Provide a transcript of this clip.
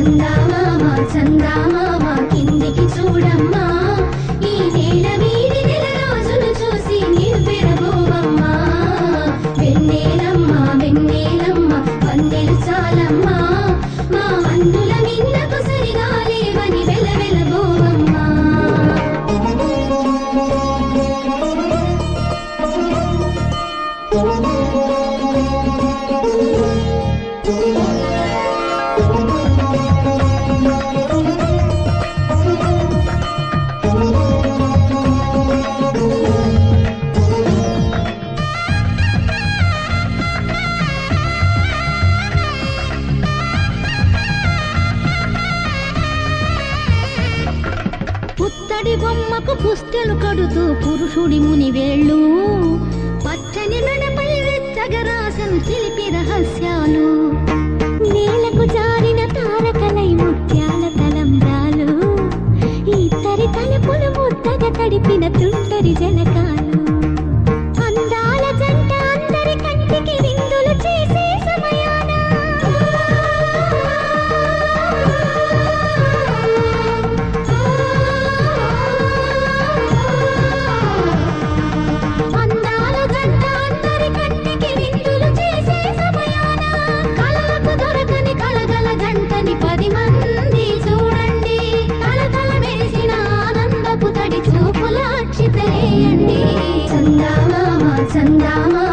చందామామ చందామామ కిందికి చూడమ్మా ఈ నేల వీడి నెల రోజులు చూసి నీవు పెరగోవమ్మా వెన్నెలమ్మ వెన్నెలమ్మ వన్నెలు చాలమ్మా మా అందుల మిన్నకు సరిగా లేవని వెలవెలగోవమ్మా పుత్తడి బొమ్మకు పుస్తెలు కడుతూ పురుషుడి ముని వేళ్ళు పచ్చని మెడపై వెచ్చగరాసను చిలిపి రహస్యాలు నేలకు జారిన తారకలై ముత్యాల తలంబ్రాలు ఇద్దరి తలుపులు ముద్దగా తడిపిన తుంటరి జలకాలు అందాల జంట అందరి కంటికి విందులు చేసే సమయాన అందాల జంట అందరి కంటికి విందులు చేసే సమయాన కళలకు దొరకని కళగల జంటని 10 మంది చూడండి కళకళ మెరిసిన ఆనందపు తడి చూపుల అక్షితలేయండి చందామామ చందామామ